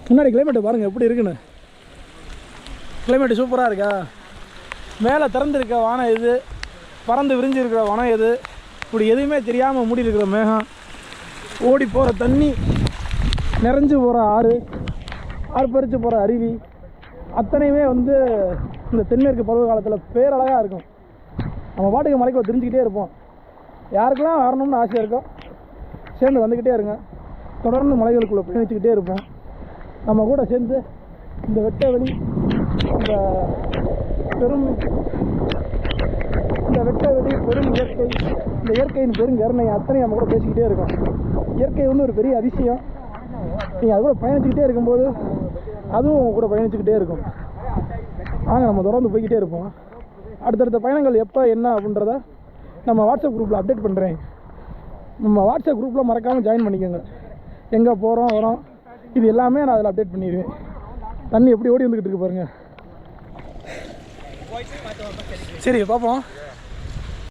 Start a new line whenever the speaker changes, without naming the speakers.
முன்னாடி கிளைமேட்டு பாருங்கள் எப்படி இருக்குன்னு. கிளைமேட்டு சூப்பராக இருக்கா? மேலே திறந்துருக்க வானம் எது, பறந்து விரிஞ்சு இருக்கிற வனம் எது, இப்படி எதுவுமே தெரியாமல் மூடி இருக்கிற மேகம், ஓடி போகிற தண்ணி, நிறைஞ்சு போகிற ஆறு, ஆர்ப்பரித்து போகிற அருவி, அத்தனையுமே வந்து இந்த தென்மேற்கு பருவ காலத்தில் பேரழகாக இருக்கும். நம்ம பாட்டுக்கு மலைக்கு தெரிஞ்சுக்கிட்டே இருப்போம். யாருக்கெல்லாம் வரணும்னு ஆசையாக இருக்கோ சேர்ந்து வந்துக்கிட்டே இருங்க. தொடர்ந்து மலைகளுக்குள்ளே பயணிச்சுக்கிட்டே இருப்போம். நம்ம கூட சேர்ந்து இந்த வெட்ட வெளி, இந்த வெட்ட வெளி, பெரும் இயற்கை, இந்த இயற்கையின் பெருங்கருணை அத்தனையும் நம்ம கூட பேசிக்கிட்டே இருக்கோம். இயற்கை வந்து ஒரு பெரிய அதிசயம். நீங்கள் அது கூட பயணிச்சுக்கிட்டே இருக்கும்போது அதுவும் உங்க கூட பயணிச்சுக்கிட்டே இருக்கும். வாங்க நம்ம தொடர்ந்து போய்கிட்டே இருப்போம். அடுத்தடுத்த பயணங்கள் எப்போ என்ன அப்படின்றத நம்ம வாட்ஸ்அப் குரூப்பில் அப்டேட் பண்ணுறேன். நம்ம வாட்ஸ்அப் குரூப்பில் மறக்காமல் ஜாயின் பண்ணிக்கோங்க. எங்கே போகிறோம் வரோம் இது எல்லாமே நான் அதில் அப்டேட் பண்ணிடுவேன். தண்ணி எப்படி ஓடி வந்துக்கிட்டு இருக்கு பாருங்கள். சரி பார்ப்போம்.